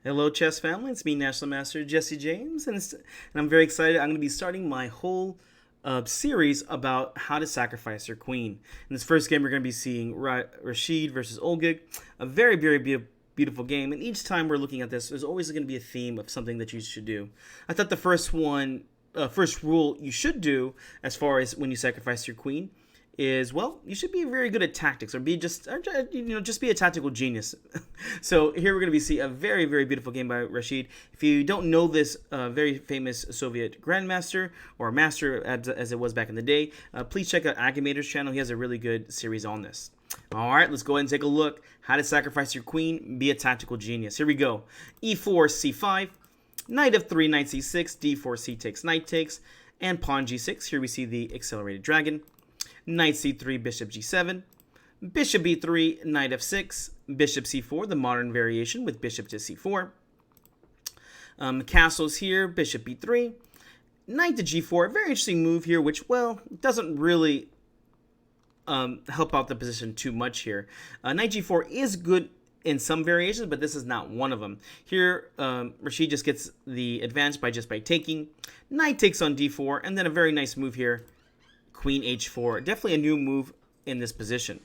Hello, chess family. It's me, National Master Jesse James, and I'm very excited. I'm going to be starting my whole series about how to sacrifice your queen. In this first game, we're going to be seeing Rashid versus Olgig, a very beautiful game. And each time we're looking at this, there's always going to be a theme of something that you should do. I thought the first rule you should do as far as when you sacrifice your queen is, well, you should be very good at tactics, or just be a tactical genius. So here we're going to be see a very beautiful game by Rashid. If you don't know this very famous Soviet grandmaster or master as it was back in the day, please check out Agamator's channel. He has a really good series on this. All right, let's go ahead and take a look. How to sacrifice your queen, be a tactical genius. Here we go. E4, C5, knight f3, knight c6, d4, c takes, knight takes, and pawn g6. Here we see the accelerated dragon. Knight c3, bishop g7, bishop b3, knight f6, bishop c4, the modern variation with bishop to c4. Castles here, bishop b3, knight to g4. Very interesting move here, which, well, doesn't really help out the position too much here. Knight g4 is good in some variations, but this is not one of them. Here, Rashid just gets the advantage by taking. Knight takes on d4, and then a very nice move here. Queen h4, definitely a new move in this position.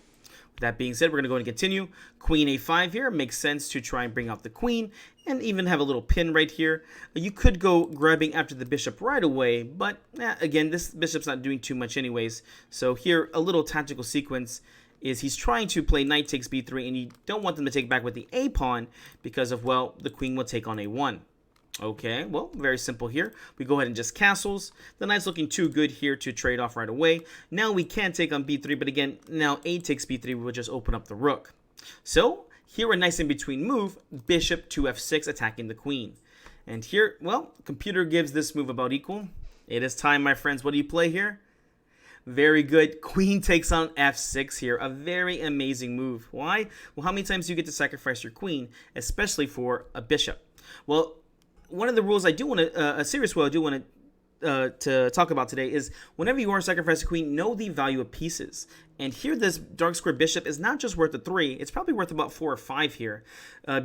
With that being said, we're going to go and continue. Queen a5 here makes sense to try and bring out the queen and even have a little pin right here. You could go grabbing after the bishop right away, but again, this bishop's not doing too much anyways. So here, a little tactical sequence is he's trying to play knight takes b3, and you don't want them to take back with the a pawn because of, well, the queen will take on a1. Okay, well, very simple here. We go ahead and just castles. The knight's looking too good here to trade off right away. Now we can take on b3, but again, now a takes b3 will just open up the rook. So here a nice in-between move, bishop to f6, attacking the queen. And here, well, computer gives this move about equal. It is time, my friends. What do you play here? Very good. Queen takes on f6 here. A very amazing move. Why? Well, how many times do you get to sacrifice your queen, especially for a bishop? Well, one of the rules I do want to, a serious rule I do want to talk about today is whenever you are sacrificing a queen, know the value of pieces. And here this dark square bishop is not just worth a 3, it's probably worth about 4 or 5 here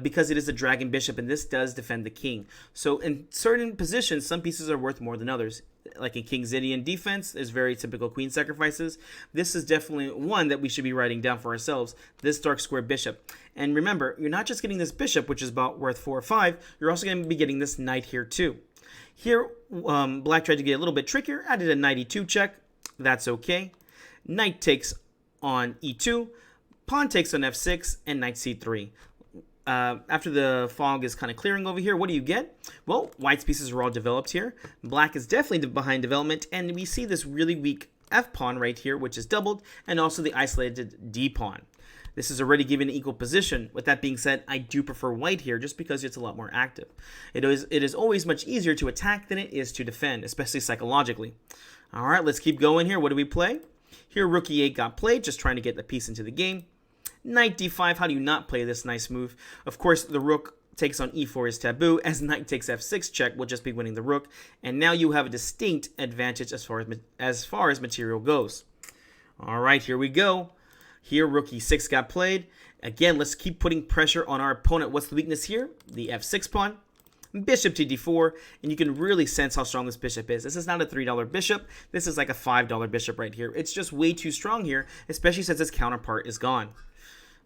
because it is a dragon bishop, and this does defend the king. So in certain positions, some pieces are worth more than others. Like in King's Indian defense, there's very typical queen sacrifices. This is definitely one that we should be writing down for ourselves, this dark square bishop. And remember, you're not just getting this bishop, which is about worth 4 or 5, you're also going to be getting this knight here too. Here, black tried to get a little bit trickier, added a knight e2 check. That's okay. Knight takes on e2, pawn takes on f6, and knight c3. After the fog is kind of clearing over here, what do you get? Well, white's pieces are all developed here. Black is definitely behind development, and we see this really weak f-pawn right here, which is doubled, and also the isolated d-pawn. This is already given an equal position. With that being said, I do prefer white here just because it's a lot more active. It is always much easier to attack than it is to defend, especially psychologically. All right, let's keep going here. What do we play? Here, rook e8 got played, just trying to get the piece into the game. Knight d5, how do you not play this nice move? Of course, the rook takes on e4 is taboo, as knight takes f6 check will just be winning the rook, and now you have a distinct advantage as far as material goes. All right, here we go. Here, rook e6 got played. Again, let's keep putting pressure on our opponent. What's the weakness here? The f6 pawn. Bishop to d4, and you can really sense how strong this bishop is. This is not a $3 bishop. This is like a $5 bishop right here. It's just way too strong here, especially since its counterpart is gone.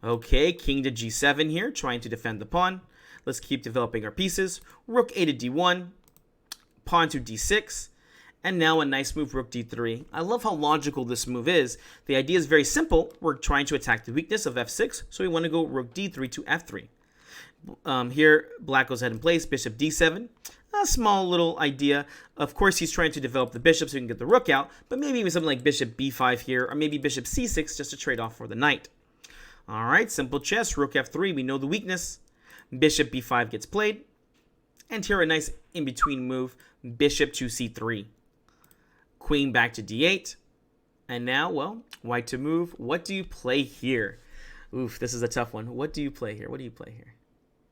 Okay, king to g7 here, trying to defend the pawn. Let's keep developing our pieces. Rook a to d1, pawn to d6, and now a nice move, rook d3. I love how logical this move is. The idea is very simple. We're trying to attack the weakness of f6, so we want to go rook d3 to f3. Here, black goes ahead and plays bishop d7. A small little idea. Of course, he's trying to develop the bishop so he can get the rook out, but maybe even something like bishop b5 here, or maybe bishop c6 just to trade off for the knight. All right, simple chess, rook f3, we know the weakness. Bishop b5 gets played. And here a nice in-between move, bishop to c3. Queen back to d8. And now, well, white to move. What do you play here? Oof, this is a tough one. What do you play here? What do you play here?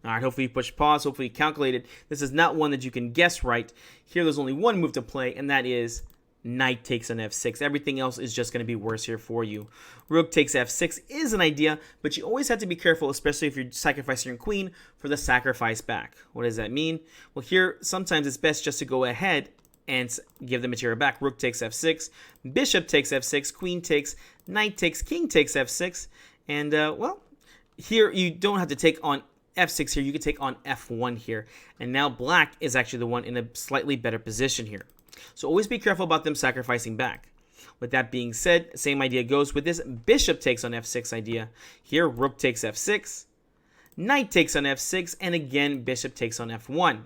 All right, hopefully you push pause, hopefully you calculated. This is not one that you can guess right. Here there's only one move to play, and that is knight takes on f6. Everything else is just going to be worse here for you. Rook takes f6 is an idea, but you always have to be careful, especially if you're sacrificing your queen for the sacrifice back. What does that mean? Well, here, sometimes it's best just to go ahead and give the material back. Rook takes f6, bishop takes f6, queen takes, knight takes, king takes f6, and, well, here you don't have to take on f6 here. You can take on f1 here, and now black is actually the one in a slightly better position here. So always be careful about them sacrificing back. With that being said, same idea goes with this bishop takes on f6 idea. Here, rook takes f6, knight takes on f6, and again, bishop takes on f1.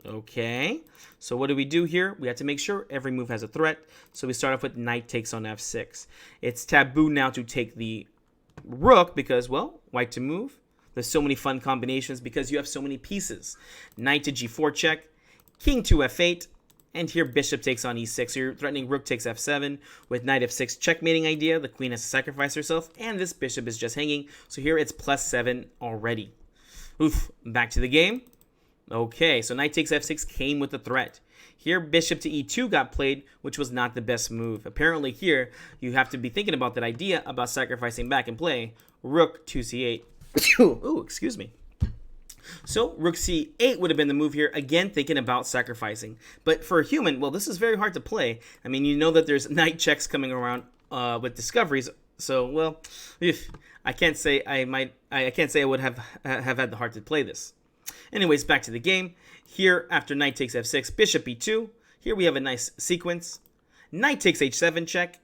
Okay, so what do we do here? We have to make sure every move has a threat. So we start off with knight takes on f6. It's taboo now to take the rook because, well, white to move. There's so many fun combinations because you have so many pieces. Knight to g4 check, king to f8, and here bishop takes on e6. So you're threatening rook takes f7 with knight f6 checkmating idea. The queen has to sacrifice herself, and this bishop is just hanging. So here it's +7 already. Oof, back to the game. Okay, so knight takes f6 came with a threat. Here, bishop to e2 got played, which was not the best move. Apparently here, you have to be thinking about that idea about sacrificing back and play. Rook to c8. Ooh, excuse me. So rook c8 would have been the move here. Again, thinking about sacrificing. But for a human, well, this is very hard to play. I mean, you know that there's knight checks coming around with discoveries. So, well, I can't say I can't say I would have had the heart to play this. Anyways, back to the game. Here, after knight takes f6, bishop e2. Here we have a nice sequence. Knight takes h7 check.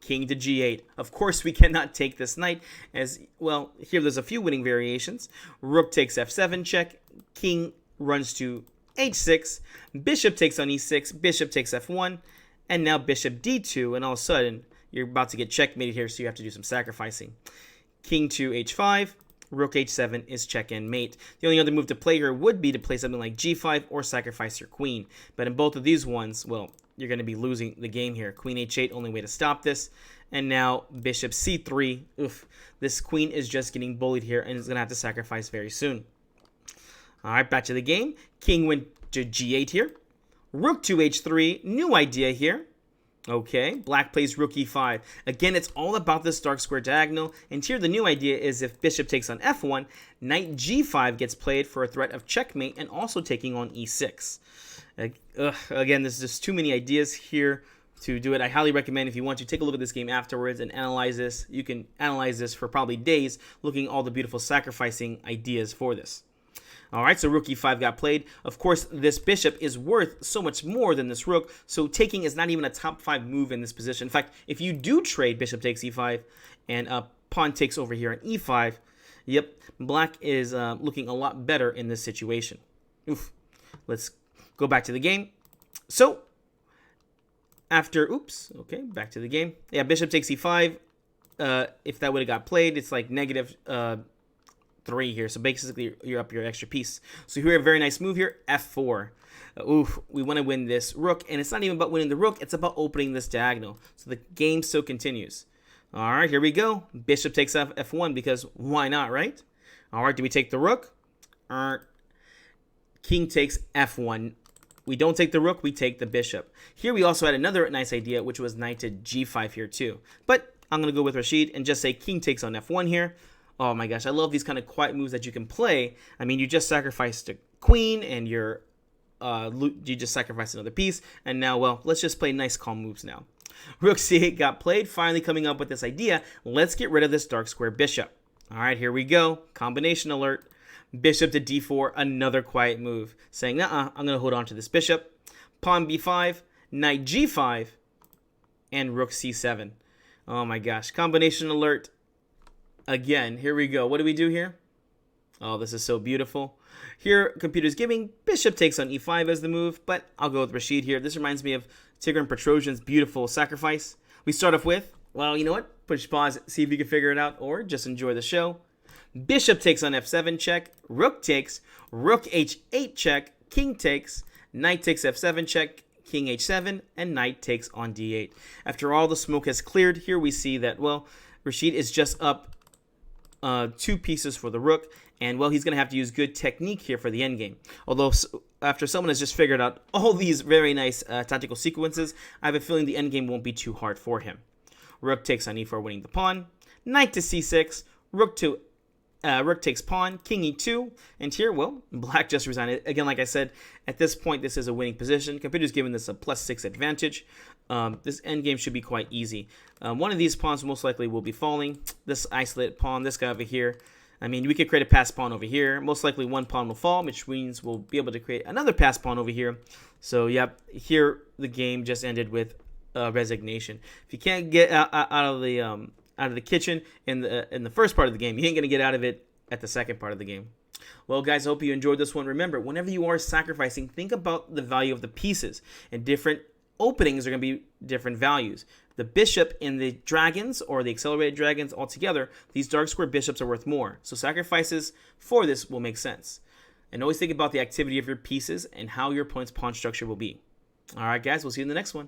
King to g8. Of course, we cannot take this knight as, well, here there's a few winning variations. Rook takes f7 check. King runs to h6. Bishop takes on e6. Bishop takes f1. And now bishop d2. And all of a sudden, you're about to get checkmated here, so you have to do some sacrificing. King to h5. Rook h7 is check and mate. The only other move to play here would be to play something like g5 or sacrifice your queen. But in both of these ones, well, you're going to be losing the game here. Queen h8, only way to stop this. And now bishop c3. Oof, this queen is just getting bullied here and is going to have to sacrifice very soon. All right, back to the game. King went to g8 here. Rook to h3. New idea here. Okay, black plays rook e5. Again, it's all about this dark square diagonal. And here the new idea is if bishop takes on f1, knight g5 gets played for a threat of checkmate and also taking on e6. Again, there's just too many ideas here to do it. I highly recommend if you want to take a look at this game afterwards and analyze this. You can analyze this for probably days, looking at all the beautiful sacrificing ideas for this. All right, so rook e5 got played. Of course, this bishop is worth so much more than this rook, so taking is not even a top 5 move in this position. In fact, if you do trade bishop takes e5 and pawn takes over here on e5, yep, black is looking a lot better in this situation. Oof. Let's go back to the game. So, after, back to the game. Yeah, bishop takes e5. If that would have got played, it's like negative 3 here. So basically, you're up your extra piece. So here, a very nice move here, f4. We want to win this rook, and it's not even about winning the rook. It's about opening this diagonal. So the game still continues. All right, here we go. Bishop takes f1 because why not, right? All right, do we take the rook? King takes f1. We don't take the rook, we take the bishop. Here we also had another nice idea, which was knight to g5 here too. But I'm going to go with Rashid and just say king takes on f1 here. Oh my gosh, I love these kind of quiet moves that you can play. I mean, you just sacrificed a queen and you just sacrificed another piece. And now, well, let's just play nice calm moves now. Rook c8 got played, finally coming up with this idea. Let's get rid of this dark square bishop. All right, here we go. Combination alert. Bishop to d4, another quiet move. Saying, I'm going to hold on to this bishop. Pawn b5, knight g5, and rook c7. Oh my gosh, combination alert. Again, here we go. What do we do here? Oh, this is so beautiful. Here, computer's giving bishop takes on e5 as the move, but I'll go with Rashid here. This reminds me of Tigran Petrosian's beautiful sacrifice. We start off with, well, you know what? Push pause, see if you can figure it out, or just enjoy the show. Bishop takes on f7 check, rook takes, rook h8 check, king takes, knight takes f7 check, king h7, and knight takes on d8. After all the smoke has cleared, here we see that, well, Rashid is just up 2 pieces for the rook, and, well, he's going to have to use good technique here for the endgame. Although, after someone has just figured out all these very nice tactical sequences, I have a feeling the endgame won't be too hard for him. Rook takes on e4, winning the pawn. Knight to c6. Rook takes pawn, king e2, and here, well, black just resigned. Again, like I said, at this point, this is a winning position. Computer's giving this a +6 advantage. This endgame should be quite easy. One of these pawns most likely will be falling. This isolated pawn, this guy over here. I mean, we could create a pass pawn over here. Most likely one pawn will fall, which means we'll be able to create another pass pawn over here. So, yep, here the game just ended with resignation. If you can't get out of the kitchen in the first part of the game, you ain't gonna get out of it at the second part of the game. Well, guys, I hope you enjoyed this one. Remember, whenever you are sacrificing, think about the value of the pieces, and different openings are gonna be different values. The bishop in the dragons or the accelerated dragons altogether, these dark square bishops are worth more. So sacrifices for this will make sense. And always think about the activity of your pieces and how your opponent's pawn structure will be. All right, guys, we'll see you in the next one.